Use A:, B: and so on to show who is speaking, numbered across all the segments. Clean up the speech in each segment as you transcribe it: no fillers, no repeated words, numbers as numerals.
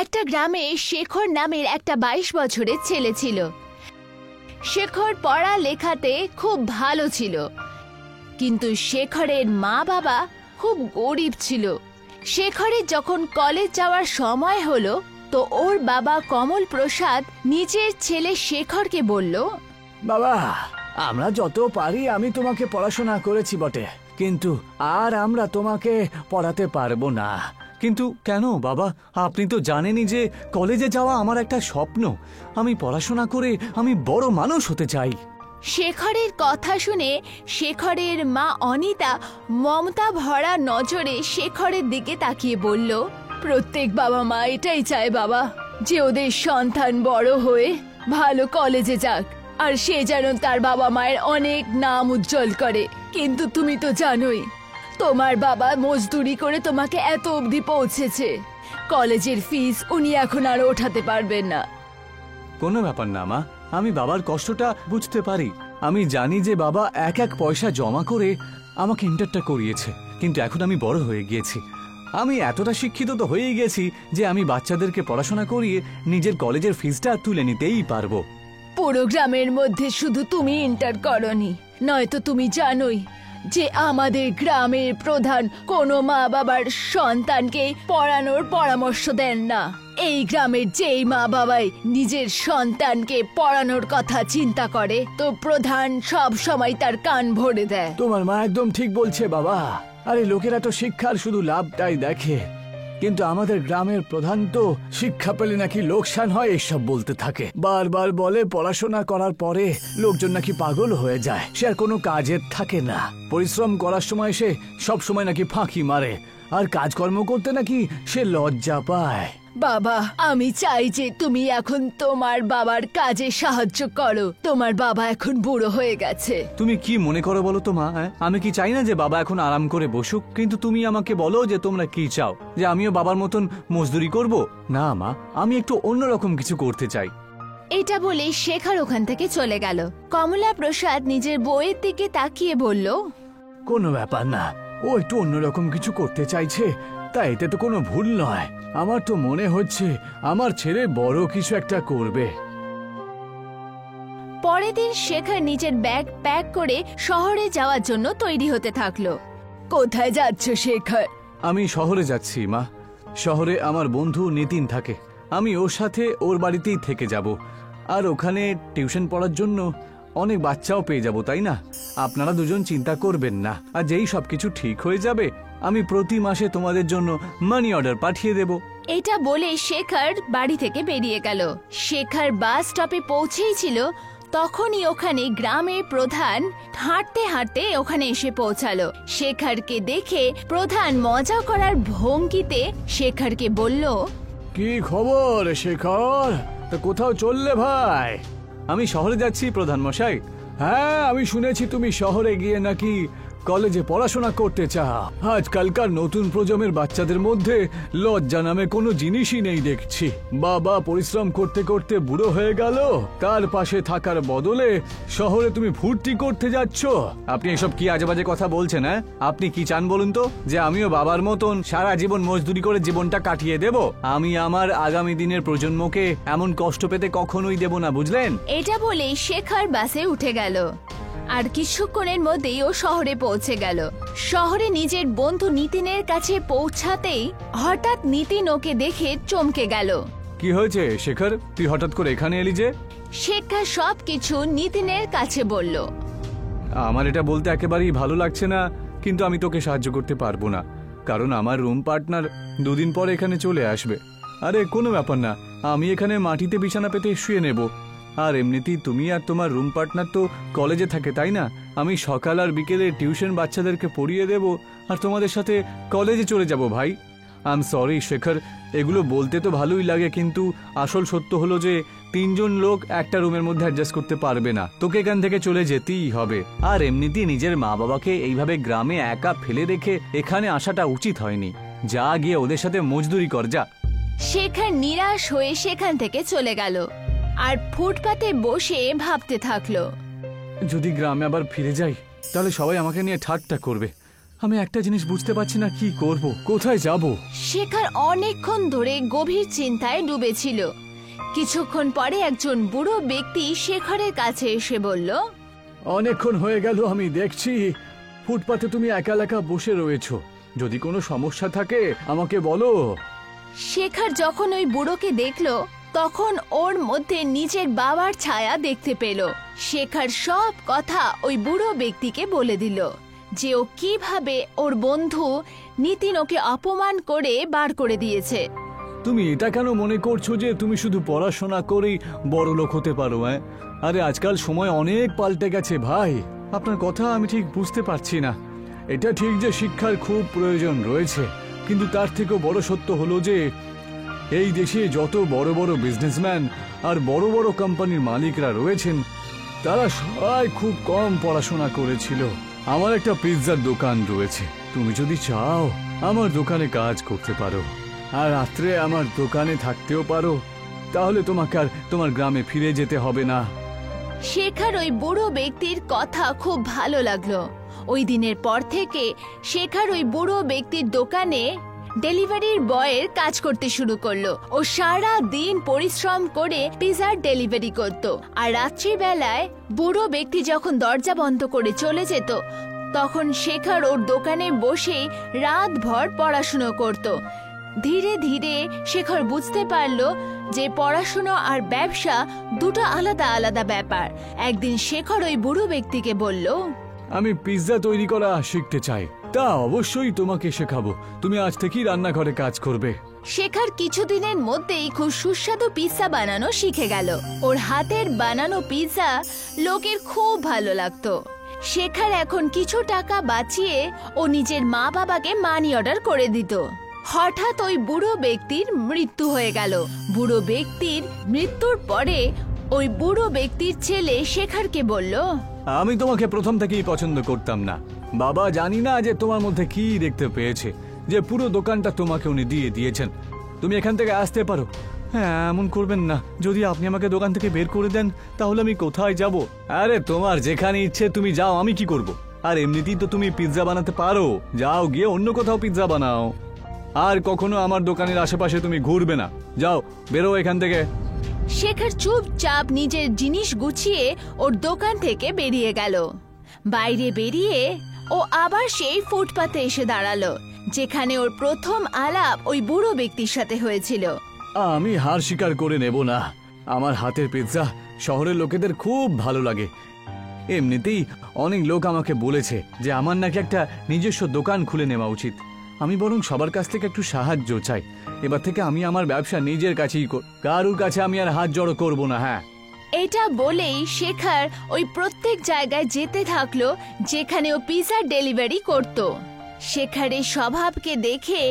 A: একটা গ্রামে শেখর নামের একটা 22 বছরের ছেলে ছিল। শেখর পড়ালেখাতে খুব ভালো ছিল, কিন্তু শেখরের মা বাবা খুব গরিব ছিল। শেখরের যখন কলেজ যাওয়ার সময় হলো, তো ওর বাবা কমল প্রসাদ নিজের ছেলে শেখরকে বলল,
B: বাবা, আমরা যত পারি আমি তোমাকে পড়াশোনা করেছি বটে, কিন্তু আর আমরা তোমাকে পড়াতে পারবো না।
C: কিন্তু কেন বাবা? আপনি তো জানেনই যে কলেজে যাওয়া আমার একটা স্বপ্ন। আমি পড়াশোনা করে আমি বড় মানুষ হতে চাই।
A: শেখরের কথা শুনে শেখরের মা অনিতা মমতা ভরা নজরে শেখরের দিকে তাকিয়ে বলল, প্রত্যেক বাবা মা এটাই চায় বাবা, যে ওদের সন্তান বড় হয়ে ভালো কলেজে যাক, আর সে যেন তার বাবা মায়ের অনেক নাম উজ্জ্বল করে। কিন্তু তুমি তো জানোই, তোমার বাবা মজদুরি করে তোমাকে এত অবধি পৌঁছেছে। কলেজের ফিস উনি এখন আর ওঠাতে পারবেন না।
C: কোনো ব্যাপার না মা, আমি বাবার কষ্টটা বুঝতে পারি। আমি জানি যে বাবা এক এক পয়সা জমা করে আমাকে ইন্টারটা করিয়েছে, কিন্তু এখন আমি বড় হয়ে গিয়েছি। আমি এতটা শিক্ষিত তো হয়েই গেছি যে আমি বাচ্চাদেরকে পড়াশোনা করিয়ে নিজের কলেজের ফিসটা তুলে নিতেই পারবো।
A: পুরো গ্রামের মধ্যে শুধু তুমি ইন্টার করনি, নয়তো তুমি জানোই যে আমাদের গ্রামের প্রধান কোনো মা বাবার সন্তানকে পড়ানোর পরামর্শ দেন না। এই গ্রামের যেই মা বাবাই নিজের সন্তানকে পড়ানোর কথা চিন্তা করে, তো প্রধান সব সময় তার কান ভরে দেয়।
B: তোমার মা একদম ঠিক বলছে বাবা। আরে লোকেরা তো শিক্ষার শুধু লাভটাই দেখে, কিন্তু আমাদের গ্রামের প্রধান তো শিক্ষা পেলে নাকি লোকসান হয় এসব বলতে থাকে। বারবার বলে পড়াশোনা করার পরে লোকজন নাকি পাগল হয়ে যায়, সে আর কোনো কাজের থাকে না। পরিশ্রম করার সময় সে সব সময় নাকি ফাঁকি মারে, আর কাজকর্ম করতে নাকি সে লজ্জা পায়।
A: বাবা, আমি চাই যে তুমি এখন তোমার বাবার কাজে সাহায্য করো। তোমার বাবা এখন বুড়ো হয়ে গেছে।
C: তুমি কি মনে করো বলো তো মা? আমি কি চাই না যে বাবা এখন আরাম করে বসুক? কিন্তু তুমি আমাকে বলো যে তোমরা কি চাও, যে আমিও বাবার মতন মজদুরি করব? না মা, আমি একটু অন্যরকম কিছু করতে চাই।
A: এটা বলে শেখর ওখান থেকে চলে গেল। কমলা প্রসাদ নিজের বউয়ের দিকে তাকিয়ে বলল,
B: কোনো ব্যাপার না, ও একটু অন্যরকম কিছু করতে চাইছে, তা এতে তো কোনো ভুল নয়। আমার তো মনে হচ্ছে আমার ছেলে বড় কিছু একটা করবে।
A: পরের দিন শেখর নিজের ব্যাগ প্যাক করে শহরে যাওয়ার জন্য তৈরি হতে থাকলো। কোথায় যাচ্ছ শেখর?
C: আমি শহরে যাচ্ছি মা। শহরে আমার বন্ধু নিতিন থাকে, আমি ওর সাথে ওর বাড়িতেই থেকে যাব, আর ওখানে টিউশন পড়ার জন্য অনেক বাচ্চাও পেয়ে যাব, তাই না? আপনারা দুজন চিন্তা করবেন না, আর যেই সবকিছু ঠিক হয়ে যাবে আমি প্রতি মাসে তোমাদের জন্য মানি অর্ডার পাঠিয়ে দেব।
A: এটা বলে শেখর বাড়ি থেকে বেরিয়ে গেল। শেখর বাস স্টপে পৌঁছেই ছিল, তখনই ওখানে গ্রামের প্রধান হাঁটতে হাঁটতে ওখানে এসে পৌঁছালো। শেখরকে দেখে প্রধান মজা করার ভঙ্গিতে শেখরকে বলল,
B: কি খবর শেখর? তা কোথাও চললে ভাই?
C: আমি শহরে যাচ্ছি প্রধান মশাই।
B: হ্যাঁ, আমি শুনেছি তুমি শহরে গিয়ে নাকি কলেজে পড়াশোনা করতে চাও। আজকালকার নতুন প্রজন্মের বাচ্চাদের মধ্যে লজ্জা নামে কোনো জিনিসই নেই দেখছি। বাবা পরিশ্রম করতে করতে বুড়ো হয়ে গেল, তার পাশে থাকার বদলে শহরে তুমি ফুর্তি করতে যাচ্ছ।
C: আপনি এসব কি আজেবাজে কথা বলছেন? হ্যাঁ, আপনি কি চান বলুন তো? যে আমিও বাবার মতন সারা জীবন মজদুরি করে জীবনটা কাটিয়ে দেব? আমি আমার আগামী দিনের প্রজন্মকে এমন কষ্ট পেতে কখনোই দেব না, বুঝলেন?
A: এটা বলেই শেখর বাসে উঠে গেল। আর কিছুক্ষণের মধ্যেই ও শহরে পৌঁছে গেল। শহরে নিজের বন্ধু নিতিনের কাছে পৌঁছাতেই হঠাৎ নিতিন ওকে দেখে চমকে গেল।
C: কি হয়েছে শেখর, তুই হঠাৎ করে এখানে এলি যে?
A: শেখর সবকিছু নিতিনের কাছে বলল।
C: আমার এটা বলতে একেবারেই ভালো লাগছে না, কিন্তু আমি তোকে সাহায্য করতে পারবো না, কারণ আমার রুম পার্টনার দুদিন পর এখানে চলে আসবে। আরে কোনো ব্যাপার না, আমি এখানে মাটিতে বিছানা পেতে শুয়ে নেব। আর এমনিতেই তুমি আর তোমার রুম পার্টনার তো কলেজে থাকে, তাই না? আমি সকাল আর বিকেলে টিউশন বাচ্চাদেরকে পড়িয়ে দেব, আর তোমাদের সাথে কলেজে চলে যাব। ভাই, আই এম সরি শেখর, এগুলো বলতে তো ভালোই লাগে, কিন্তু আসল সত্য হলো যে 3 জন লোক একটা রুমের মধ্যে অ্যাডজাস্ট করতে পারবে না। তোকে এখান থেকে চলে যেতেই হবে। আর এমনিতেই নিজের মা বাবাকে এইভাবে গ্রামে একা ফেলে রেখে এখানে আসাটা উচিত হয়নি। যা গিয়ে ওদের সাথে মজদুরি কর, যা।
A: শেখর নিরাশ হয়ে সেখান থেকে চলে গেল আর ফুটপাতে বসে ভাবতে থাকলো।
C: যদি গ্রামে আবার ফিরে যাই তাহলে সবাই আমাকে নিয়ে ঠাট্টা করবে, আমি একটা জিনিস বুঝতে পারছি না, কি করব, কোথায় যাব।
A: শেখর অনেকক্ষণ ধরে গভীর চিন্তায় ডুবেছিল। কিছুক্ষণ পরে একজন বুড়ো ব্যক্তি শেখরের কাছে এসে বলল,
B: অনেকক্ষণ হয়ে গেল আমি দেখছি ফুটপাতে তুমি একা একা বসে রয়েছো। যদি কোনো সমস্যা থাকে আমাকে বলো।
A: শেখর যখন ওই বুড়োকে দেখলো তখন ওর মধ্যে নিজের বাবার ছায়া দেখতে পেল। শেখর সব কথা ওই বুড়ো ব্যক্তিকে বলে দিল যে ও কিভাবে ওর বন্ধু নিতিন ওকে অপমান করে বার করে দিয়েছে।
C: তুমি এটা কেন মনে করছো যে তুমি শুধু পড়াশোনা করেই বড় লোক হতে পারো? আরে আজকাল সময় অনেক পাল্টে গেছে ভাই। আপনার কথা আমি ঠিক বুঝতে পারছি না।
B: এটা ঠিক যে শিক্ষার খুব প্রয়োজন রয়েছে, কিন্তু তার থেকেও বড় সত্য হলো যে এই দেশে যত বড় বড় বিজনেসম্যান আর বড় বড় কোম্পানির মালিকরা রয়েছেন তারা সবাই খুব কম পড়াশোনা করেছিল। আমার একটা পিৎজার দোকান রয়েছে, তুমি যদি চাও আমার দোকানে কাজ করতে পারো আর রাত্রে আমার দোকানে থাকতেও পারো, তাহলে তোমাকে আর তোমার গ্রামে ফিরে যেতে হবে না।
A: শেখর ওই বুড়ো ব্যক্তির কথা খুব ভালো লাগলো। ওই দিনের পর থেকে শেখর ওই বুড়ো ব্যক্তির দোকানে ডেলিভারির বয়ের কাজ করতে শুরু করলো। ও সারা দিন পরিশ্রম করে পিৎজার ডেলিভারি করত। আর রাত্রিবেলায় বুড়ো ব্যক্তি যখন দরজা বন্ধ করে চলে যেত তখন শেখর ওর দোকানে বসে রাতভর পড়াশুনো করত। ধীরে ধীরে শেখর বুঝতে পারলো যে পড়াশুনো আর ব্যবসা দুটো আলাদা আলাদা ব্যাপার। একদিন শেখর ওই বুড়ো ব্যক্তিকে বলল,
B: আমি পিৎজা তৈরি করা শিখতে চাই। তা অবশ্যই তোমাকে শেখাবো, তুমি আজ থেকেই রান্নাঘরে কাজ করবে।
A: শেখর কিছুদিনের মধ্যেই খুব সুস্বাদু পিৎজা বানানো শিখে গেল। ওর হাতের বানানো পিৎজা লোকের খুব ভালো লাগতো। শেখর এখন কিছু টাকা বাঁচিয়ে ও নিজের মা বাবাকে মানি অর্ডার করে দিত। হঠাৎ ওই বুড়ো ব্যক্তির মৃত্যু হয়ে গেল। বুড়ো ব্যক্তির মৃত্যুর পরে ওই বুড়ো ব্যক্তির ছেলে শেখরকে বলল,
B: আমি তোমাকে প্রথম থেকেই পছন্দ করতাম না বাবা। জানি না যে তোমার মধ্যে কি দেখতে পেয়েছে যে পুরো দোকানটা তোমাকে উনি দিয়ে দিয়েছেন। তুমি এখান থেকে আসতে পারো।
C: হ্যাঁ, এমন করবেন না। যদি আপনি আমাকে দোকান থেকে বের করে দেন তাহলে আমি কোথায় যাব?
B: আরে তোমার যেখানে ইচ্ছে তুমি যাও, আমি কি করব?
C: আর এমনিতেই তো তুমি পিৎজা বানাতে পারো, যাও গিয়ে অন্য কোথাও পিৎজা বানাও। আর কখনো আমার দোকানের আশেপাশে তুমি ঘুরবে না। যাও, বেরো এখান থেকে।
A: শেখর চুপচাপ নিজের জিনিস গুছিয়ে ওর দোকান থেকে বেরিয়ে গেল। বাইরে বেরিয়ে ও আবার সেই ফুটপাতে এসে দাঁড়ালো যেখানে ওর প্রথম আলাপ ওই বুড়ো ব্যক্তির সাথে হয়েছিল।
B: আমি হার স্বীকার করে নেব না, আমার হাতের পিৎজা শহরের লোকেদের খুব ভালো লাগে। এমনিতেই অনেক লোক আমাকে বলেছে যে আমার নাকি একটা নিজস্ব দোকান খুলে নেওয়া উচিত। আমি বরং সবার কাছ থেকে একটু সাহায্য চাই। এবার থেকে আমি আমার ব্যবসা নিজের কাছেই কারুর কাছে আমি আর হাত জড়ো করব না। হ্যাঁ,
A: এটা বলেই শেখর ওই প্রত্যেক জায়গায় যেতে থাকলো যেখানে ও পিৎজা ডেলিভারি করত। শেখরের স্বভাবকে দেখে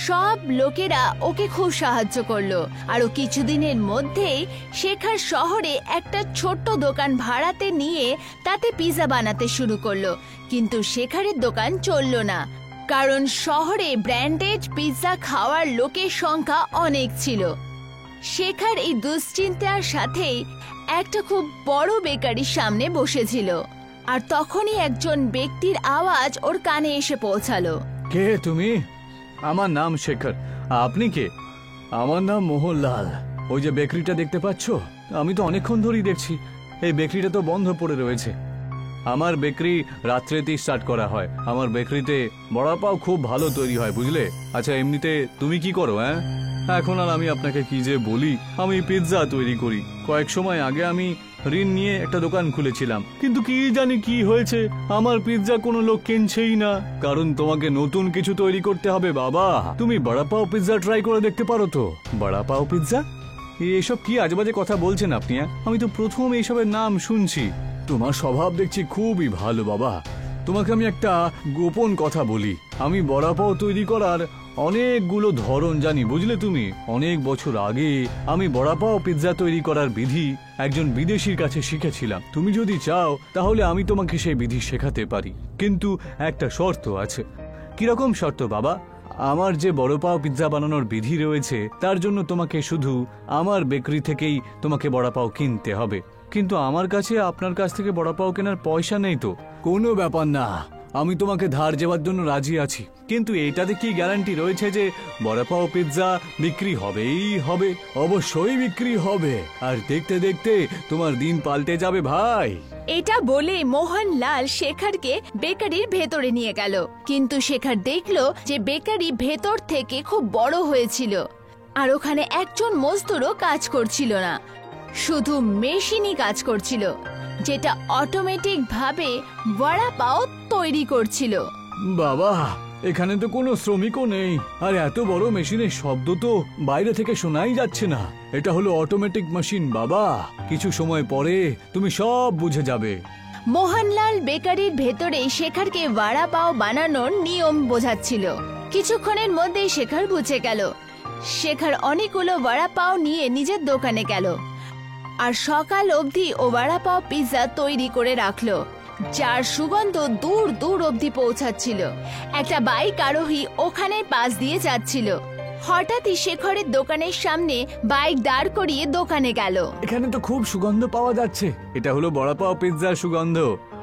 A: সব লোকেরা ওকে খুব সাহায্য করলো। আর ও কিছুদিনের মধ্যেই শেখর শহরে একটা ছোট্ট দোকান ভাড়াতে নিয়ে তাতে পিৎজা বানাতে শুরু করলো। কিন্তু শেখরের দোকান চললো না, কারণ শহরে ব্র্যান্ডেড পিৎজা খাওয়ার লোকের সংখ্যা অনেক ছিল। শেখর এই দুশ্চিন্তার সাথেই একটা খুব বড় বেকারির সামনে বসেছিল। আর তখনই একজন ব্যক্তির আওয়াজ ওর কানে এসে পৌঁছালো।
B: কে তুমি? আমার নাম শেখর। আপনি কে? আমার নাম মোহনলাল। ওই যে বেকারিটা দেখতে পাচ্ছ?
C: আমি তো অনেকক্ষণ ধরেই দেখছি এই বেকারিটা তো বন্ধ পড়ে রয়েছে। আমার বেকারি রাত্রেতেই স্টার্ট করা হয়। আমার বেকারিতে বড়া পাও খুব ভালো তৈরি হয়, বুঝলে? আচ্ছা, এমনিতে তুমি কি করো? এখন আর আমি আপনাকে কি যে বলি, আমি পিৎজা তৈরি করি। কয়েক সময় আগে আমি ঋণ নিয়ে একটা দোকান খুলেছিলাম, কিন্তু কি জানি কি হয়েছে, আমার পিৎজা কোনো লোক কিনছেই না। কারণ তোমাকে নতুন কিছু তৈরি করতে হবে বাবা। তুমি বড়া পাও পিৎজা ট্রাই করে দেখতে পারো তো।
B: বড়া পাও পিৎজা?
C: এসব কি আজেবাজে কথা বলছেন আপনি? আমি তো প্রথম এইসবের নাম শুনছি।
B: তোমার স্বভাব দেখছি খুবই ভালো বাবা। তোমাকে আমি একটা গোপন কথা বলি, আমি বড়া পাও তৈরি করার অনেকগুলো ধরন জানি, বুঝলে তুমি? অনেক বছর আগে আমি বড়া পাও পিৎজা তৈরি করার বিধি একজন বিদেশির কাছে শিখেছিলাম। তুমি যদি চাও তাহলে আমি তোমাকে সেই বিধি শেখাতে পারি, কিন্তু একটা শর্ত আছে।
C: কিরকম শর্ত বাবা?
B: আমার যে বড় পাও পিৎজা বানানোর বিধি রয়েছে তার জন্য তোমাকে শুধু আমার বেকারি থেকেই তোমাকে বড়া পাও কিনতে হবে।
C: কিন্তু আমার কাছে আপনার কাছ থেকে বড়া পাও কেনার পয়সা নেই তো।
B: কোনো ব্যাপার না,
C: আমি তোমাকে ধার দেওয়ার জন্য রাজি আছি, কিন্তু এটাতে কি গ্যারান্টি রয়েছে যে বড়া পাও পিৎজা বিক্রি হবেই হবে? অবশ্যই বিক্রি হবে, আর দেখতে দেখতে তোমার দিন পাল্টে যাবে ভাই।
A: এটা বলে মোহনলাল শেখরকে বেকারির ভেতরে নিয়ে গেল, কিন্তু শেখর দেখলো যে বেকারি ভেতর থেকে খুব বড় হয়েছিল, আর ওখানে একজন মজদুরও কাজ করছিল না, শুধু মেশিনই কাজ করছিল, যেটা অটোমেটিক ভাবে বড়া পাও তৈরি করছিল।
C: বাবা, এখানে তো কোনো শ্রমিকও নেই, আর এত বড় মেশিনের শব্দ তো বাইরে থেকে শোনাই যাচ্ছে না। এটা হলো অটোমেটিক মেশিন বাবা, কিছু সময় পরে তুমি সব বুঝে যাবে।
A: মোহনলাল বেকারির ভেতরে শেখরকে বড়া পাও বানানোর নিয়ম বোঝাচ্ছিল। কিছুক্ষণের মধ্যেই শেখর বুঝে গেল। শেখর অনেকগুলো বড়া পাও নিয়ে নিজের দোকানে গেল, আর সকাল অবধি ও বড়া পাও পিৎজা তৈরি করে রাখলো, যার সুগন্ধ দূর দূর অবধি পৌঁছাচ্ছিল। একটা বাইক আরোহী ওখানে পাশ দিয়ে যাচ্ছিল। হঠাৎই শেখরের দোকানের সামনে বাইক দাঁড় করিয়ে দোকানে গেল।
C: এখানে তো খুব সুগন্ধ পাওয়া যাচ্ছে, এটা হলো বড়া পাও পিৎজার সুগন্ধ।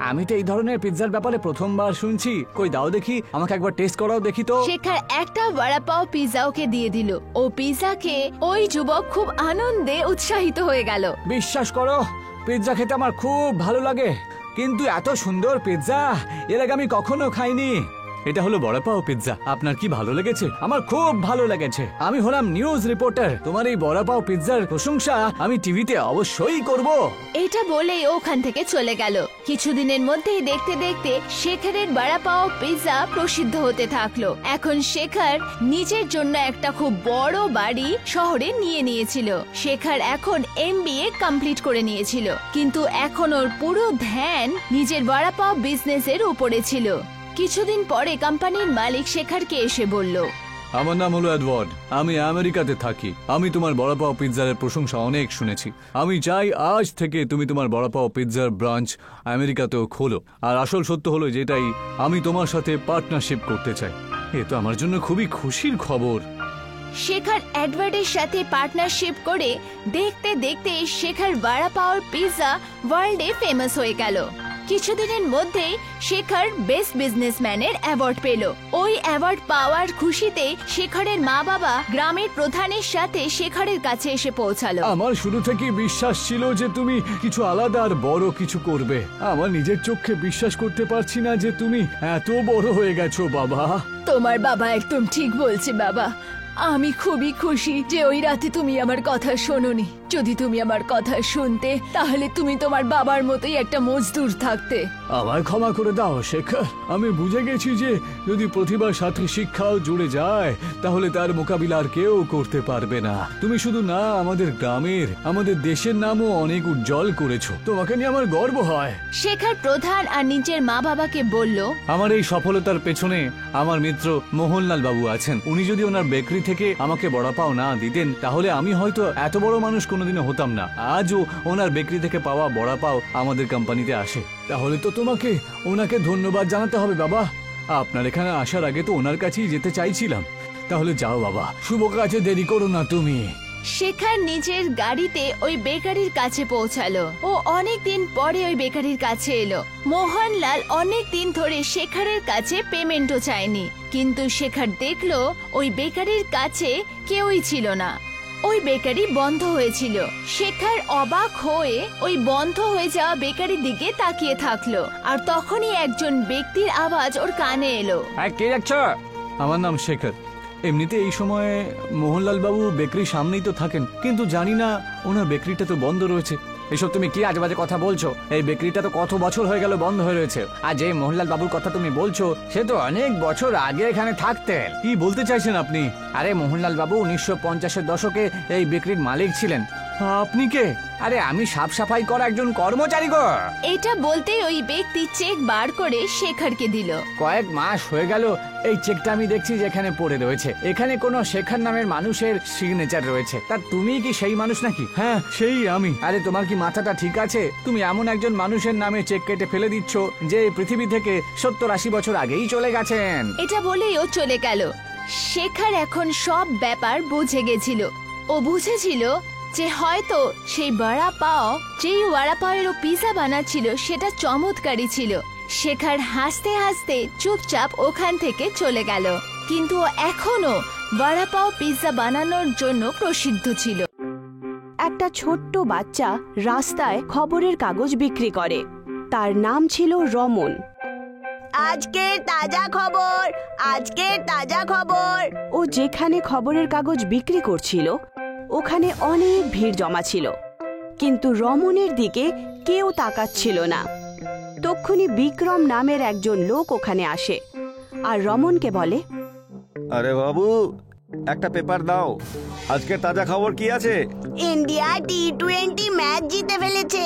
C: আমি তো এই ধরনের পিৎজার ব্যাপারে প্রথমবার শুনছি, কই দাও দেখি, আমাকে একবার টেস্ট করাও দেখি তো।
A: শেখর একটা বড়া পাও পিৎজা ওকে দিয়ে দিল। ও পিৎজাকে ওই যুবক খুব আনন্দে উৎসাহিত হয়ে গেল।
B: বিশ্বাস করো, পিৎজা খেতে আমার খুব ভালো লাগে, কিন্তু এত সুন্দর পিৎজা এর আগে আমি কখনো খাইনি।
C: এটা হলো বড়া পাও পিৎজা, আপনার কি ভালো লেগেছে?
B: আমার খুব ভালো লেগেছে। আমি হলাম নিউজ রিপোর্টার, তোমার এই বড়া পাও পিৎজার প্রশংসা আমি টিভিতে অবশ্যই করব।
A: এটা বলেই ওখান থেকে চলে গেল। কিছুদিনের মধ্যেই দেখতে দেখতে শেখরের বড়া পাও পিৎজা প্রসিদ্ধ হতে থাকলো। এখন শেখর নিজের জন্য একটা খুব বড় বাড়ি শহরে নিয়ে নিয়েছিল। শেখর এখন MBA কমপ্লিট করে নিয়েছিল, কিন্তু এখন ওর পুরো ধ্যান নিজের বড়া পাও বিজনেসের উপরে ছিল। কিছুদিন পরে কোম্পানির মালিক শেখরকে এসে বলল,
C: আমার নাম হলো এডওয়ার্ড, আমি আমেরিকাতে থাকি। আমি তোমার বড়া পাও পিৎজার প্রশংসা অনেক শুনেছি। আমি চাই আজ থেকে তুমি তোমার বড়া পাও পিৎজার ব্রাঞ্চ আমেরিকাতেও খোলো। আর আসল সত্য হলো যেটাই, আমি তোমার সাথে পার্টনারশিপ করতে চাই। এ তো আমার জন্য খুবই খুশির খবর।
A: শেখর এডওয়ার্ডের সাথে পার্টনারশিপ করে দেখতে দেখতে শেখর বড়া পাওর পিৎজা ওয়ার্ল্ডে ফেমাস হয়ে গেল। কিছুদিনের মধ্যেই শেখর বেস্ট বিজনেসম্যানের অ্যাওয়ার্ড পেল। ওই অ্যাওয়ার্ড পাওয়ার খুশিতে শেখরের মা বাবা গ্রামের প্রধানের সাথে শেখরের কাছে এসে পৌঁছালো।
B: আমার শুরু থেকে বিশ্বাস ছিল যে তুমি কিছু আলাদা আর বড় কিছু করবে। আমার নিজের চোখে বিশ্বাস করতে পারছি না যে তুমি এত বড় হয়ে গেছো বাবা।
A: তোমার বাবা একদম ঠিক বলছে বাবা। আমি খুবই খুশি যে ওই রাতে তুমি আমার কথা শোনোনি। যদি তুমি আমার কথা শুনতে, তাহলে তুমি তোমার বাবার মতোই একটা মজদুর থাকতে।
B: আমায় ক্ষমা করে দাও শেখর, আমি বুঝে গেছি যে যদি প্রতিভার সাথে শিক্ষাও জুড়ে যায় তাহলে তার মোকাবিলা আর কেউ করতে পারবে না। তুমি শুধু না, আমাদের গ্রামের, আমাদের দেশের নামও অনেক উজ্জ্বল করেছো। তোমাকে নিয়ে আমার গর্ব হয়।
A: শেখর প্রধান আর নিজের মা বাবাকে বলল,
C: আমার এই সফলতার পেছনে আমার মিত্র মোহনলাল বাবু আছেন। উনি যদি ওনার বেকারি থেকে আমাকে বড়া পাও না দিতেন, তাহলে আমি হয়তো এত বড় মানুষ কোনোদিনও হতাম না। আজও ওনার বেকারি থেকে পাওয়া বড়া পাও আমাদের কোম্পানিতে আসে।
B: তাহলে তো তোমাকে ওনাকে ধন্যবাদ জানাতে হবে বাবা।
C: আপনার এখানে আসার আগে তো ওনার কাছেই যেতে চাইছিলাম।
B: তাহলে যাও বাবা, শুভ কাজে দেরি করো না তুমি।
A: শেখর নিজের গাড়িতে ওই বেকারির কাছে পৌঁছালো। ও অনেক দিন পরে ওই বেকারির কাছে এলো। মোহনলাল অনেক দিন ধরে শেখরের কাছে পেমেন্টও চায়নি, কিন্তু শেখর দেখলো ওই বেকারির কাছে কেউই ছিল না। ওই বেকারি বন্ধ হয়েছিল। শেখর অবাক হয়ে ওই বন্ধ হয়ে যাওয়া বেকারির দিকে তাকিয়ে থাকলো, আর তখনই একজন ব্যক্তির আওয়াজ ওর কানে এলো।
B: কে যাচ্ছো?
C: আমার নাম শেখর। এমনিতে এই সময়ে মোহনলাল বাবু বেকারির সামনেই তো থাকেন, কিন্তু জানি না ওনার বেকারিটা তো বন্ধ রয়েছে।
B: এসব তুমি কি আজে বাজে কথা বলছো? এই বেকারিটা তো কত বছর হয়ে গেল বন্ধ হয়ে রয়েছে। আর যে মোহনলাল বাবুর কথা তুমি বলছো, সে তো অনেক বছর আগে এখানে থাকতেন।
C: কি বলতে চাইছেন আপনি?
B: আরে মোহনলাল বাবু 1950-এর দশকে এই বেকারির মালিক ছিলেন।
C: আপনি কে?
B: আরে আমি সাফ সাফাই করা একজন কর্মচারী গো।
A: এটা বলতেই ওই ব্যক্তি চেক বার করে শেখরকে দিল।
B: কয়েক মাস হয়ে গেল এই চেকটা আমি দেখছি যেখানে পড়ে রয়েছে। এখানে কোনো শেখর নামের মানুষের সিগনেচার রয়েছে। তা তুমি কি সেই মানুষ নাকি?
C: হ্যাঁ, সেই আমি।
B: আরে তোমার কি মাথাটা ঠিক আছে? তুমি এমন একজন মানুষের নামে চেক কেটে ফেলে দিচ্ছ যে পৃথিবী থেকে 70-80 বছর আগেই চলে গেছেন।
A: এটা বলেই ও চলে গেল। শেখর এখন সব ব্যাপার বুঝে গেছিল। ও বুঝেছিল যে হয়তো সেই বড়া পাও, যেই বড়া পাওয়ের ও পিৎজা বানাচ্ছিল, সেটা চমৎকারী ছিল। শেখর হাসতে হাসতে চুপচাপ ওখান থেকে চলে গেল, কিন্তু ও এখনো বড়া পাও পিৎজা বানানোর জন্য প্রসিদ্ধ ছিল।
D: একটা ছোট্ট বাচ্চা রাস্তায় খবরের কাগজ বিক্রি করে। তার নাম ছিল রমন। আজকের তাজা খবর, আজকের তাজা খবর। ও যেখানে খবরের কাগজ বিক্রি করছিল ওখানে অনেক ভিড় জমা ছিল, কিন্তু রমনের দিকে কেউ তাকাচ্ছিল না। তক্ষুনি বিক্রম নামের একজন লোক ওখানে আসে আর রমনকে বলে,
E: আরে বাবু, একটা পেপার দাও, আজকের তাজা খবর কি আছে?
D: ইন্ডিয়া T20 ম্যাচ জিতে ফেলেছে,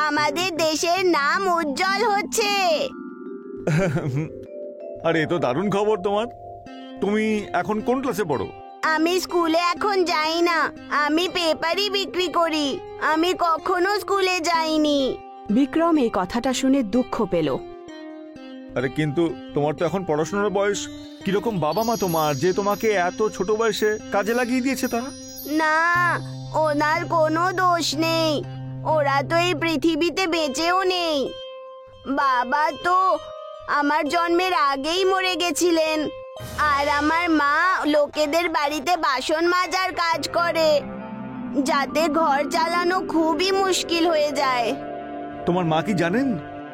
D: আমাদের দেশের নাম উজ্জ্বল হচ্ছে।
E: আরে এ তো দারুণ খবর তোমার। তুমি এখন কোন ক্লাসে পড়ো?
D: আমি স্কুলে এখন যাই না, আমি পেপারই বিক্রি করি, আমি কখনো স্কুলে যাইনি। বিক্রম এই কথাটা শুনে দুঃখ পেল।
E: আরে কিন্তু তোমার তো এখন পড়াশোনার বয়স। কিরকম বাবা মা তোমার যে তোমাকে এত ছোট বয়সে কাজে লাগিয়ে দিয়েছে তারা?
D: না, ওনার কোনো দোষ নেই, ওরা তো এই পৃথিবীতে বেঁচেও নেই। বাবা তো আমার জন্মের আগেই মরে গেছিলেন, আর আমার মা লোকেদের বাড়িতে বাসন মাজার কাজ করে, যাতে ঘর চালানো খুবই মুশকিল হয়ে যায়।
E: তোমার মা কি জানেন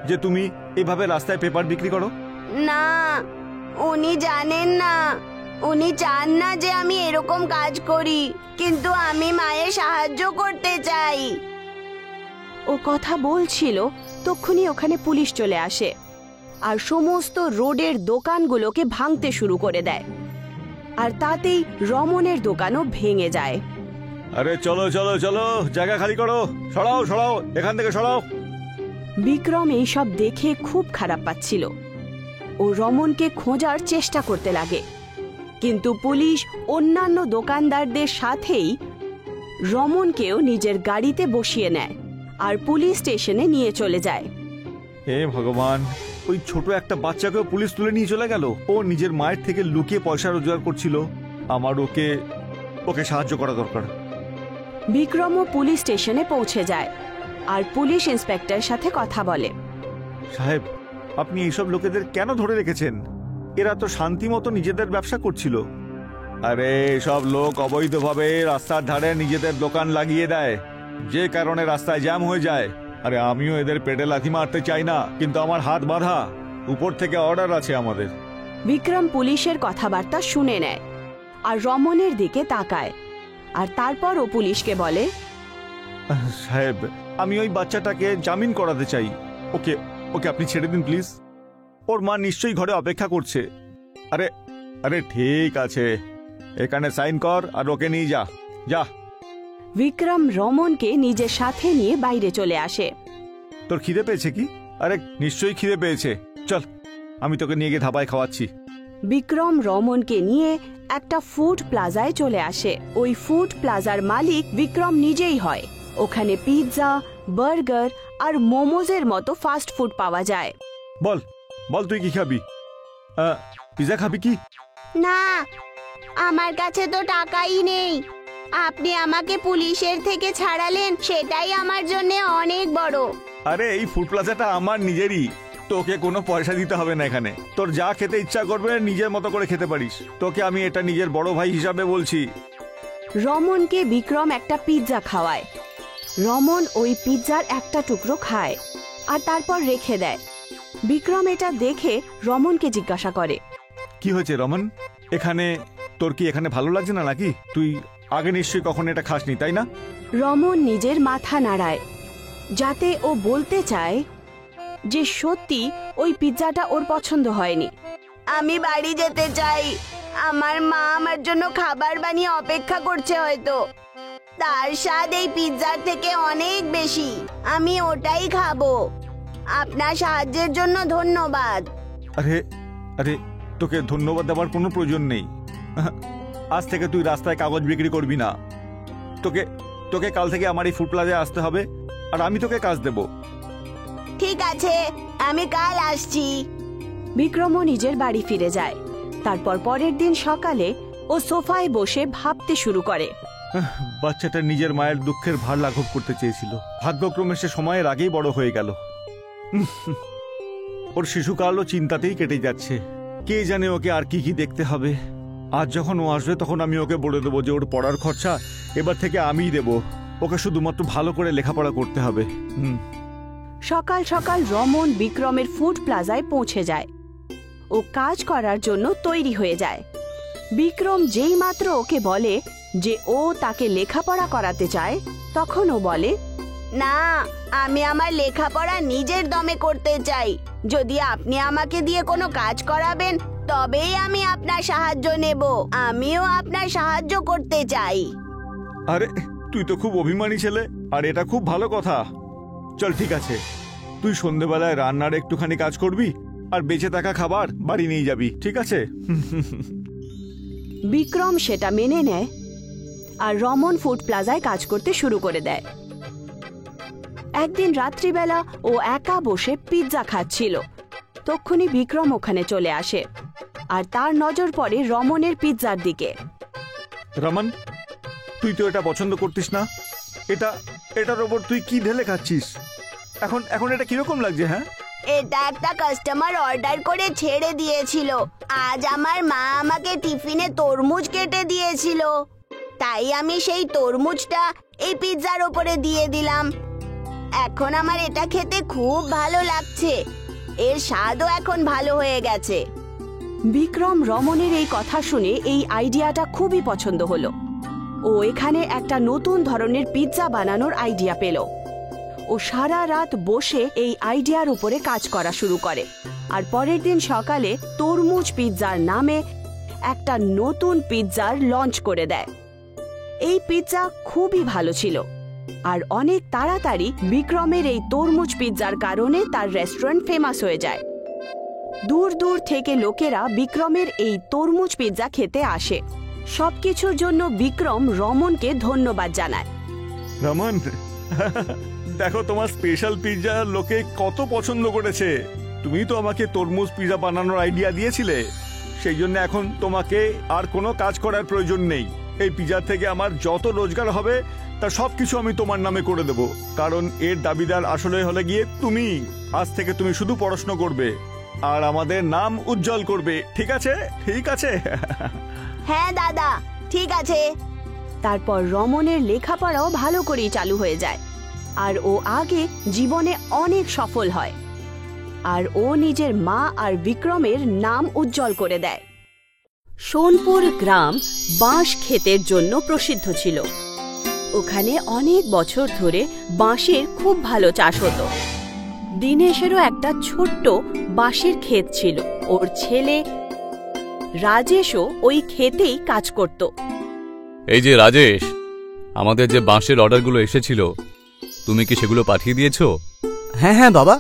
E: যে তুমি এভাবে রাস্তায় পেপার বিক্রি করো?
D: না, উনি জানেন না, উনি চান না যে আমি এরকম কাজ করি, কিন্তু আমি মায়ের সাহায্য করতে চাই। ও কথা বলছিল তক্ষুনি ওখানে পুলিশ চলে আসে আর সমস্ত রোডের দোকানগুলোকে ভাঙতে শুরু করে দেয়, আর তাতেই রমনের দোকানও ভেঙে যায়।
E: আরে চলো চলো চলো, জায়গা খালি করো, সরাও সরাও, এখান থেকে সরাও।
D: বিক্রম এইসব দেখে খুব খারাপ পাচ্ছিল। ও রমনকে খোঁজার চেষ্টা করতে লাগে, কিন্তু পুলিশ অন্যান্য দোকানদারদের সাথেই রমনকেও নিজের গাড়িতে বসিয়ে নেয় আর পুলিশ স্টেশনে নিয়ে চলে যায়।
E: হে ভগবান, ওই ছোট একটা বাচ্চাকেও পুলিশ তুলে নিয়ে চলে গেল। ও নিজের মায়ের থেকে লুকিয়ে পয়সা রোজগার করছিল। আমার ওকে সাহায্য করা দরকার।
D: বিক্রমও পুলিশ স্টেশনে পৌঁছে যায় আর পুলিশ ইন্সপেক্টরের সাথে কথা বলে।
E: সাহেব, আপনি এইসব লোকেদের কেন ধরে রেখেছেন? এরা তো শান্তি মতো নিজেদের ব্যবসা করছিল। আরে সব লোক অবৈধভাবে রাস্তার ধারে নিজেদের দোকান লাগিয়ে দেয়, যে কারণে রাস্তায় জ্যাম হয়ে যায়। আরে আমিও এদের পেটে লাথি মারতে চাই না, কিন্তু আমার হাত বাঁধা, উপর থেকে অর্ডার আছে আমাদের।
D: বিক্রম পুলিশের কথাবার্তা শুনে নেয় আর রমনের দিকে তাকায়, আর তারপর ও পুলিশকে বলে,
E: সাহেব, আমি ওই বাচ্চাটাকে জামিন করাতে চাই। ওকে ওকে আপনি ছেড়ে দিন প্লিজ। ওর মা নিশ্চয়ই ঘরে অপেক্ষা করছে। আরে আরে ঠিক আছে, এখানে সাইন কর আর ওকে নিয়ে যা যা।
D: বিক্রম রমনকে নিজের সাথে নিয়ে বাইরে চলে আসে।
E: তোর খিদে পেয়েছে কি? আরে নিশ্চয়ই খিদে পেয়েছে, চল আমি তোকে নিয়ে গিয়ে ধাবায় খাওয়াচ্ছি।
D: বিক্রম রমনকে নিয়ে একটা ফুড প্লাজায় চলে আসে। ওই ফুড প্লাজার মালিক বিক্রম নিজেই হয়। ওখানে পিৎজা, বার্গার আর মোমোজের মতো ফাস্ট ফুড পাওয়া যায়।
E: বল বল তুই কি খাবি? পিৎজা খাবি কি?
D: না, আমার কাছে তো টাকাই নেই। আপনি আমাকে পুলিশের থেকে ছাড়ালেন, সেটাই আমার জন্য অনেক বড়।
E: আরে এই ফুড প্লাজাটা আমার নিজেরই, তোকে কোনো পয়সা দিতে হবে না। এখানে তোর যা খেতে ইচ্ছা করবে নিজের মতো করে খেতে পারিস। তোকে আমি এটা নিজের বড় ভাই হিসাবে বলছি।
D: রমনকে বিক্রম একটা পিৎজা খাওয়ায়। রমন ওই পিৎজার একটা টুকরো খায় আর তারপর রেখে দেয়। বিক্রম এটা দেখে রমনকে জিজ্ঞাসা করে,
E: কি হয়েছে রমন? তোর কি এখানে ভালো লাগছে না নাকি? তুই আগে নিশ্চয়ই কখনো এটা খাসনি, তাই না?
D: রমন নিজের মাথা নাড়ায়, যাতে ও বলতে চায় যে সত্যি ওই পিৎজাটা ওর পছন্দ হয়নি। আমি বাড়ি যেতে চাই, আমার মা আমার জন্য খাবার বানিয়ে অপেক্ষা করছে, হয়তো তার স্বাদ এই পিৎজার থেকে অনেক বেশি, আমি ওটাই খাবো। আপনার সাহায্যের জন্য ধন্যবাদ।
E: আরে আরে তোকে ধন্যবাদ দেওয়ার কোনো প্রয়োজন নেই। আজ থেকে তুই রাস্তায় কাগজ বিক্রি করবি না। তোকে কাল থেকে আমার এই ফুড প্লাজায় আসতে হবে, আর আমি তোকে কাজ দেব।
D: ঠিক আছে, আমি কাল আসছি। বিক্রমও নিজের বাড়ি ফিরে যায়। তারপর পরের দিন সকালে ও সোফায় বসে ভাবতে শুরু করে।
E: বাচ্চাটা নিজের মায়ের দুঃখের ভার লাঘব করতে চেয়েছিল, ভাগ্যক্রমে সে সময়ের আগেই বড় হয়ে গেল। ওর শিশুকালও চিন্তাতেই কেটে যাচ্ছে। কে জানে ওকে আর কি কি দেখতে হবে। আজ যখন ও আসবে তখন আমি ওকে বলে দেবো যে ওর পড়ার খরচা এবার থেকে আমিই দেব। ওকে শুধুমাত্র ভালো করে লেখাপড়া করতে হবে।
D: সকাল সকাল রমন বিক্রমের ফুড প্লাজায় পৌঁছে যায়। ও কাজ করার জন্য তৈরি হয়ে যায়। বিক্রম যেই মাত্র ওকে বলে যে ও তাকে লেখাপড়া করাতে চায়, তখন ও বলে, না, আমি আমার লেখাপড়া নিজের দমে করতে চাই। যদি আপনি আমাকে দিয়ে কোনো কাজ করাবেন তবেই আমি আপনার সাহায্য নেব। আমিও আপনার সাহায্য করতে চাই।
E: আরে তুই তো খুব অভিমানী ছেলে, আর এটা খুব ভালো কথা। চল ঠিক আছে, তুই সন্ধেবেলায় রান্নার একটুখানি কাজ করবি আর বেঁচে থাকা খাবার বাড়ি নিয়ে যাবি, ঠিক আছে?
D: বিক্রম সেটা মেনে নেয় আর রমন ফুড প্লাজায় কাজ করতে শুরু করে দেয়। একদিন রাত্রিবেলা ও একা বসে পিৎজা খাচ্ছিল। তক্ষুনি বিক্রম ওখানে চলে আসে আর তার নজর পড়ে রমনের পিৎজার দিকে।
E: রমন, তুই তো এটা পছন্দ করতিস না। এটার ওপর তুই কি ঢেলে খাচ্ছিস? এখন এটা কিরকম লাগছে? হ্যাঁ,
D: এটা একটা কাস্টমার অর্ডার করে ছেড়ে দিয়েছিল। আজ আমার মা আমাকে টিফিনে তরমুজ কেটে দিয়েছিল, তাই আমি সেই তরমুজটা এই পিৎজার ওপরে দিয়ে দিলাম। এখন আমার এটা খেতে খুব ভালো লাগছে। এর স্বাদও এখন ভালো হয়ে গেছে। বিক্রম রমনের এই কথা শুনে এই আইডিয়াটা খুবই পছন্দ হলো। ও এখানে একটা নতুন ধরনের পিৎজা বানানোর আইডিয়া পেল। ও সারা রাত বসে এই আইডিয়ার উপরে কাজ করা শুরু করে আর পরের দিন সকালে তরমুজ পিৎজার নামে একটা নতুন পিৎজার লঞ্চ করে দেয়। এই পিৎজা খুবই ভালো ছিল আর অনেক তাড়াতাড়ি বিক্রমের এই তরমুজ পিৎজার কারণে তার রেস্টুরেন্ট ফেমাস হয়ে যায়। দূর দূর থেকে লোকেরা বিক্রমের এই তরমুজ পিৎজা খেতে আসে। সবকিছুর জন্য বিক্রম রমনকে ধন্যবাদ জানায়।
E: রমন, দেখো তোমার স্পেশাল পিৎজা লোকে কত পছন্দ করেছে। তুমি তো আমাকে তরমুজ পিৎজা বানানোর আইডিয়া দিয়েছিলে, সেই জন্য এখন তোমাকে আর কোনো কাজ করার প্রয়োজন নেই। এই পিৎজা থেকে আমার যত রোজগার হবে তার সবকিছু আমি তোমার নামে করে দেব, কারণ এর দাবিদার আসলে হলে গিয়ে তুমি। আজ থেকে তুমি শুধু পড়াশোনা করবে আর আমাদের নাম উজ্জ্বল করবে, ঠিক আছে? ঠিক আছে?
D: হ্যাঁ দাদা, ঠিক আছে। তারপর রমনের লেখাপড়াও ভালো করেই চালু হয়ে যায় আর ও আগে জীবনে অনেক সফল হয় আর ও নিজের মা আর বিক্রমের নাম উজ্জ্বল করে দেয়। সোনপুর গ্রাম বাঁশ ক্ষেতের জন্য প্রসিদ্ধ ছিল। ওখানে অনেক বছর ধরে বাঁশের খুব ভালো চাষ হতো। দীনেশেরও একটা ছোট্ট বাঁশের ক্ষেত ছিল। ওর ছেলে রাজেশও ওই ক্ষেতেই কাজ করত।
C: এই যে রাজেশ, আমাদের যে বাঁশের অর্ডারগুলো এসেছিল, তুমি কি সেগুলো পাঠিয়ে দিয়েছো? হ্যাঁ হ্যাঁ বাবা,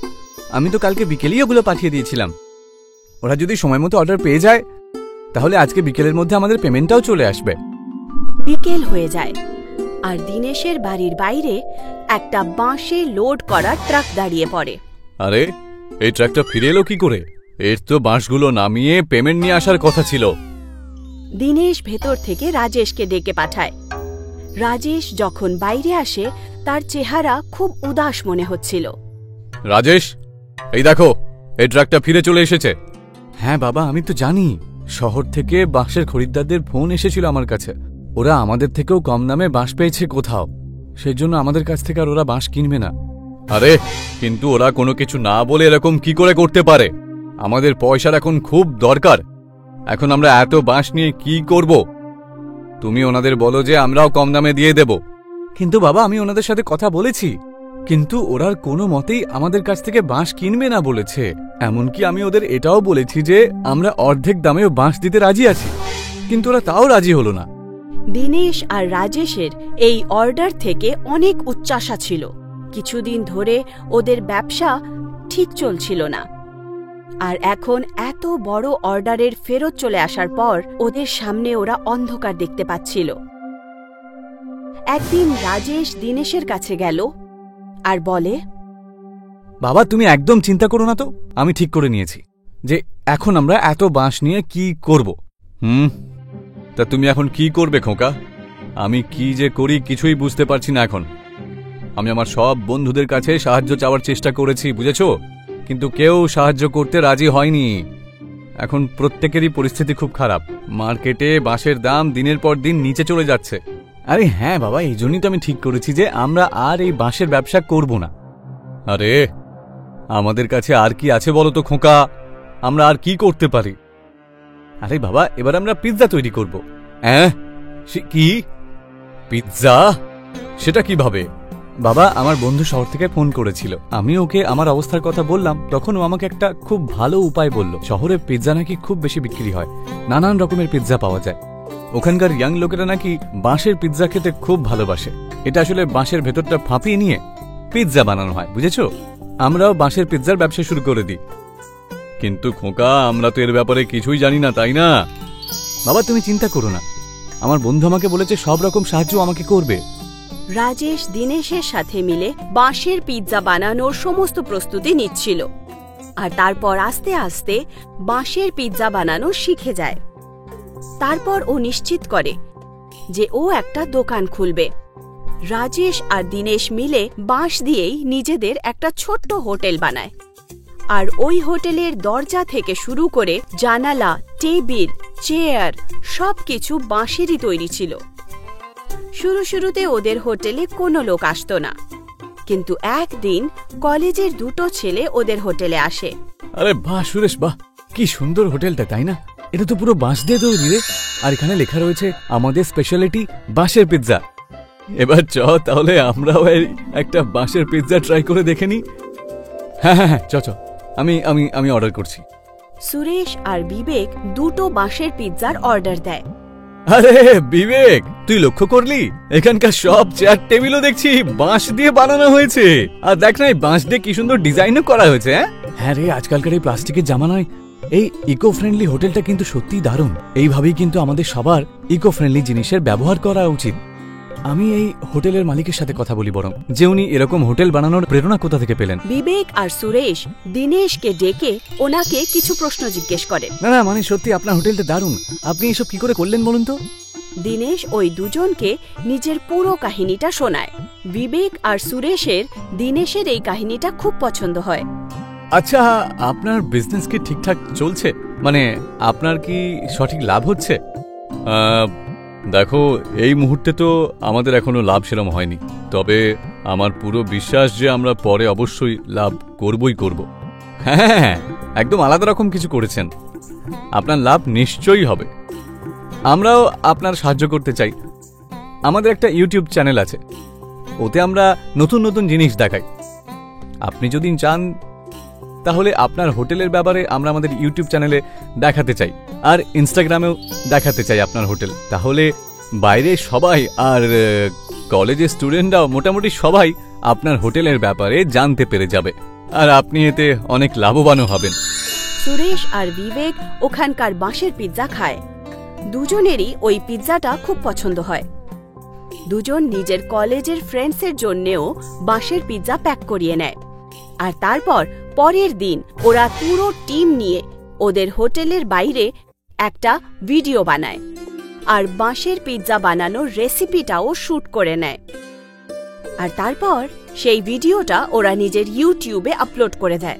C: আমি তো কালকে বিকেলেই ওগুলো পাঠিয়ে দিয়েছিলাম। ওরা যদি সময় মতো অর্ডার পেয়ে যায় তাহলে আজকে বিকেলের মধ্যে আমাদের পেমেন্টটাও চলে আসবে।
D: বিকেল হয়ে যায় আর দীনেশের বাড়ির বাইরে একটা বাঁশে লোড করা ট্রাক দাঁড়িয়ে পড়ে।
C: আরে, এই ট্রাকটা ফিরে এলো কি করে? এর তো বাঁশগুলো নামিয়ে পেমেন্ট নিয়ে আসার কথা ছিল।
D: দীনেশ ভেতর থেকে রাজেশকে ডেকে পাঠায়। রাজেশ যখন বাইরে আসে তার চেহারা খুব উদাস মনে হচ্ছিল।
C: রাজেশ, এই দেখো, এই ট্রাকটা ফিরে চলে এসেছে। হ্যাঁ বাবা, আমি তো জানি। শহর থেকে বাঁশের খরিদ্দারদের ফোন এসেছিল আমার কাছে। ওরা আমাদের থেকেও কম দামে বাঁশ পেয়েছে কোথাও, সেই জন্য আমাদের কাছ থেকে আর ওরা বাঁশ কিনবে না। আরে, কিন্তু ওরা কোনো কিছু না বলে এরকম কি করে করতে পারে? আমাদের পয়সার এখন খুব দরকার। এখন আমরা এত বাঁশ নিয়ে কি করব? তুমি ওনাদের বলো যে আমরাও কম দামে দিয়ে দেব। কিন্তু বাবা, আমি ওনাদের সাথে কথা বলেছি, কিন্তু ওরা কোনো মতেই আমাদের কাছ থেকে বাঁশ কিনবে না বলেছে। এমনকি আমি ওদের এটাও বলেছি যে আমরা অর্ধেক দামেও বাঁশ দিতে রাজি আছি, কিন্তু ওরা তাও রাজি হলো না।
D: দীনেশ আর রাজেশের এই অর্ডার থেকে অনেক উচ্চাশা ছিল। কিছুদিন ধরে ওদের ব্যবসা ঠিক চলছিল না আর এখন এত বড় অর্ডারের ফেরত চলে আসার পর ওদের সামনে ওরা অন্ধকার দেখতে পাচ্ছিল। একদিন রাজেশ দীনেশের কাছে গেল আর বলে,
C: বাবা, তুমি একদম চিন্তা করো না তো, আমি ঠিক করে নিয়েছি যে এখন আমরা এত বাঁশ নিয়ে কি করব। তা তুমি এখন কি করবে খোকা? আমি কি যে করি কিছুই বুঝতে পারছি না এখন। আমি আমার সব বন্ধুদের কাছে সাহায্য চাওয়ার চেষ্টা করেছি, বুঝেছো? কিন্তু কেউ সাহায্য করতে রাজি হয়নি। এখন প্রত্যেকেরই পরিস্থিতি খুব খারাপ। মার্কেটে বাঁশের দাম দিনের পর দিন নিচে চলে যাচ্ছে। আরে হ্যাঁ বাবা, এই জন্যই তো আমি ঠিক করেছি যে আমরা আর এই বাঁশের ব্যবসা করব না। আরে আমাদের কাছে আর কি আছে বলো তো খোকা, আমরা আর কি করতে পারি? আরে বাবা, এবার আমরা পিৎজা তৈরি করব। হ্যাঁ কি পিৎজা? সেটা কিভাবে? বাবা, আমার বন্ধু শহর থেকে ফোন করেছিল, আমি ওকে আমার অবস্থার কথা বললাম, তখন ও আমাকে একটা খুব ভালো উপায় বলল। শহরে পিৎজা নাকি খুব বেশি বিক্রি হয়, নানান রকমের পিৎজা পাওয়া যায়। ওখানকার ইয়াং লোকেরা নাকি বাঁশের পিৎজা খেতে খুব ভালোবাসে। এটা আসলে বাঁশের ভেতরটা ফাঁপিয়ে নিয়ে পিৎজা বানানো হয়, বুঝেছো? আমরাও বাঁশের পিৎজার ব্যবসা শুরু করে দিই। কিন্তু খোকা, আমরা তো এর ব্যাপারে কিছুই জানি না, তাই না? বাবা তুমি চিন্তা করো না, আমার বন্ধু আমাকে বলেছে সব রকম সাহায্য আমাকে করবে।
D: রাজেশ দিনেশের সাথে মিলে বাঁশের পিৎজা বানানোর সমস্ত প্রস্তুতি নিচ্ছিল, আর তারপর আস্তে আস্তে বাঁশের পিৎজা বানানো শিখে যায়। তারপর ও নিশ্চিত করে যে ও একটা দোকান খুলবে। রাজেশ আর দিনেশ মিলে বাঁশ দিয়েই নিজেদের একটা ছোট্ট হোটেল বানায়, আর ওই হোটেলের দরজা থেকে শুরু করে জানালা, টেবিল, চেয়ার সবকিছু বাঁশেরই তৈরি ছিল। শুরুতে ওদের হোটেলে কোনো লোক আসতো না, কিন্তু একদিন কলেজের দুটো ছেলে ওদের হোটেলে আসে।
C: আরে বাহ সুরেশ, বাহ কি সুন্দর হোটেলটা, তাই না? এটা তো পুরো বাঁশ দিয়ে তৈরি রে, আর এখানে লেখা রয়েছে আমাদের স্পেশালিটি বাঁশের পিৎজা। এবার চ তাহলে আমরাও একটা বাঁশের পিৎজা ট্রাই করে দেখে নি। হ্যাঁ হ্যাঁ চ চ, আমি আমি আমি অর্ডার করছি।
D: সুরেশ আর বিবেক দুটো বাঁশের পিৎজার অর্ডার দেয়।
C: আরে বিবেক, তুই লক্ষ্য করলি এখানকার সব চেয়ার টেবিলও দেখছি বাঁশ দিয়ে বানানো হয়েছে, আর দেখ না এই বাঁশ দিয়ে কি সুন্দর ডিজাইনও করা হয়েছে। হ্যাঁ রে, আজকালকার এই প্লাস্টিকের জামানায় এই ইকো ফ্রেন্ডলি হোটেলটা কিন্তু সত্যিই দারুণ। এইভাবেই কিন্তু আমাদের সবার ইকো ফ্রেন্ডলি জিনিসের ব্যবহার করা উচিত। আমি এই হোটেলের মালিকের সাথে কথা বলি বরং, যে উনি এরকম হোটেল বানানোর প্রেরণা কোথা থেকে পেলেন।
D: বিবেক আর সুরেশ দিনেশকে ডেকে ওনাকে কিছু প্রশ্ন জিজ্ঞেস করে।
C: না না, মানে সত্যি আপনার হোটেলটা দারুণ, আপনি এসব কি করে করলেন বলুন তো?
D: দিনেশ ওই দুজনকে নিজের পুরো কাহিনীটা শোনায়। বিবেক আর সুরেশের দিনেশের এই কাহিনীটা খুব পছন্দ হয়।
C: আচ্ছা, আপনার বিজনেস কি ঠিকঠাক চলছে? মানে আপনার কি সঠিক লাভ হচ্ছে? দেখো, এই মুহূর্তে তো আমাদের এখনো লাভ সেরকম হয়নি, তবে আমার পুরো বিশ্বাস যে আমরা পরে অবশ্যই লাভ করবই করব। হ্যাঁ, একদম আলাদা রকম কিছু করেছেন, আপনার লাভ নিশ্চয়ই হবে। আমরাও আপনার সাহায্য করতে চাই। আমাদের একটা ইউটিউব চ্যানেল আছে, ওতে আমরা নতুন নতুন জিনিস দেখাই। আপনি যদি চান তাহলে আপনার হোটেলের ব্যাপারে আমরা আমাদের ইউটিউব চ্যানেলে দেখাতে চাই, আর ইনস্টাগ্রামেও দেখাতে চাই আপনার হোটেল। তাহলে বাইরে সবাই আর কলেজের স্টুডেন্টরাও মোটামুটি সবাই আপনার হোটেলের ব্যাপারে জানতে পেরে যাবে, আর আপনি এতে অনেক লাভবানও হবেন।
D: সুরেশ আর বিবেক ওখানকার বাঁশের পিৎজা খায়। দুজনেরই ওই পিৎজাটা খুব পছন্দ হয়। দুজন নিজের কলেজের ফ্রেন্ডসের জন্যেও বাঁশের পিৎজা প্যাক করিয়ে নেয়, আর তারপর পরের দিন ওরা পুরো টিম নিয়ে ওদের হোটেলের বাইরে একটা ভিডিও বানায়, আর বাঁশের পিৎজা বানানোর রেসিপিটাও শুট করে নেয়। আর তারপর সেই ভিডিওটা ওরা নিজের ইউটিউবে আপলোড করে দেয়।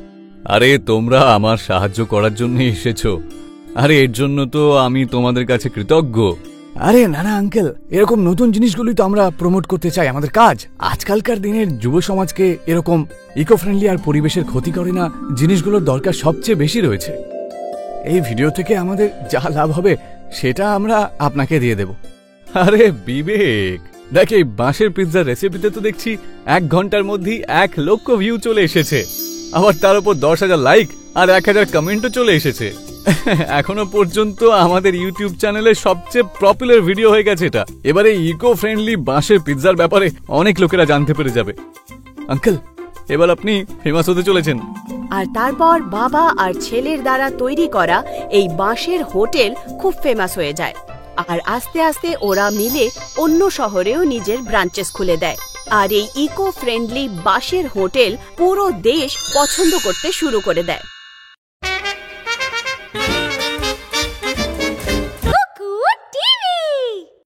C: আরে তোমরা আমার সাহায্য করার জন্য এসেছো, আরে এর জন্য তো আমি তোমাদের কাছে কৃতজ্ঞ।
B: আরে না না আঙ্কেল, এরকম নতুন জিনিসগুলোই তো আমরা প্রমোট করতে চাই, আমাদের কাজ। আজকালকার দিনের যুব সমাজকে এরকম ইকো ফ্রেন্ডলি আর পরিবেশের ক্ষতি করে না জিনিসগুলোর দরকার সবচেয়ে বেশি রয়েছে। এই ভিডিও থেকে আমাদের যা লাভ হবে সেটা আমরা আপনাকে দিয়ে দেব।
C: আরে বিবেক, দেখ এই বাঁশের পিৎজার রেসিপিতে তো দেখছি 1 ঘন্টার মধ্যেই 1 লক্ষ ভিউ চলে এসেছে, আবার তার উপর 10,000 লাইক আর 1000 কমেন্টও চলে এসেছে। এখনো পর্যন্ত আমাদের ইউটিউব চ্যানেলে সবচেয়ে পপুলার ভিডিও হয়ে গেছে এটা। এবারে ইকো ফ্রেন্ডলি বাঁশের পিৎজার ব্যাপারে অনেক লোকেরা জানতে পেরে যাবে। আঙ্কেল, এবার আপনি ফেমাস হতে চলেছেন।
D: আর তারপর বাবা আর ছেলের দ্বারা তৈরি করা এই বাঁশের হোটেল খুব ফেমাস হয়ে যায়, আর আস্তে আস্তে ওরা মিলে অন্য শহরেও নিজের ব্রাঞ্চেস খুলে দেয়। আর এই ইকো ফ্রেন্ডলি বাঁশের হোটেল পুরো দেশ পছন্দ করতে শুরু করে দেয়।